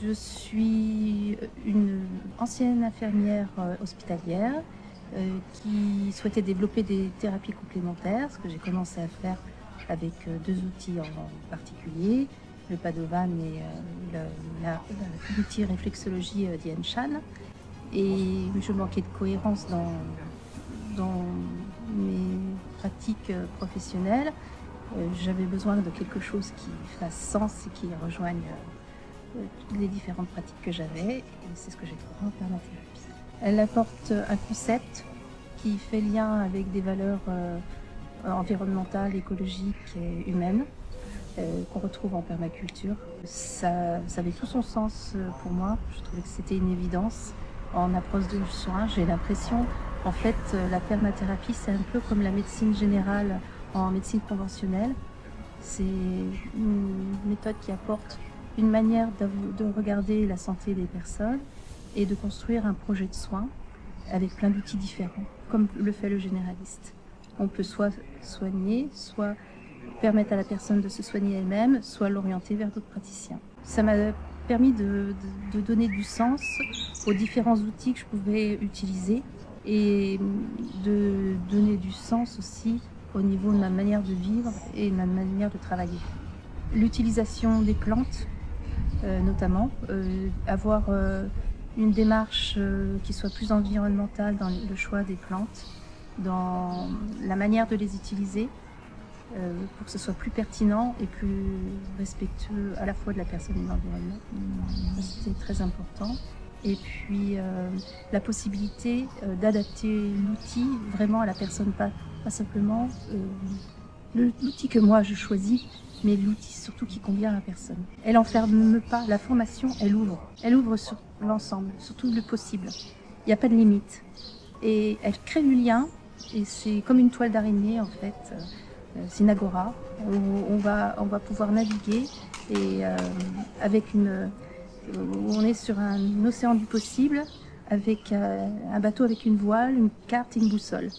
Je suis une ancienne infirmière hospitalière qui souhaitait développer des thérapies complémentaires, ce que j'ai commencé à faire avec deux outils en particulier, le Padovan et l'outil réflexologie d'Yan Shan. Et je manquais de cohérence dans mes pratiques professionnelles. J'avais besoin de quelque chose qui fasse sens et qui rejoigne les différentes pratiques que j'avais, et c'est ce que j'ai trouvé en permathérapie. Elle apporte un concept qui fait lien avec des valeurs environnementales, écologiques et humaines qu'on retrouve en permaculture. Ça avait tout son sens pour moi. Je trouvais que c'était une évidence en approche du soin. J'ai l'impression, en fait, la permathérapie, c'est un peu comme la médecine générale en médecine conventionnelle. C'est une méthode qui apporte une manière de regarder la santé des personnes et de construire un projet de soins avec plein d'outils différents, comme le fait le généraliste. On peut soit soigner, soit permettre à la personne de se soigner elle-même, soit l'orienter vers d'autres praticiens. Ça m'a permis de donner du sens aux différents outils que je pouvais utiliser et de donner du sens aussi au niveau de ma manière de vivre et de ma manière de travailler. L'utilisation des plantes, notamment, avoir une démarche qui soit plus environnementale dans le choix des plantes, dans la manière de les utiliser, pour que ce soit plus pertinent et plus respectueux à la fois de la personne et de l'environnement. C'était très important. Et puis la possibilité d'adapter l'outil vraiment à la personne, pas simplement l'outil que moi je choisis, mais l'outil surtout qui convient à la personne. Elle n'enferme pas, la formation, elle ouvre sur l'ensemble, sur tout le possible. Il n'y a pas de limite. Et elle crée du lien, et c'est comme une toile d'araignée en fait, c'est une agora, où on va pouvoir naviguer, et on est sur un océan du possible, avec un bateau avec une voile, une carte et une boussole.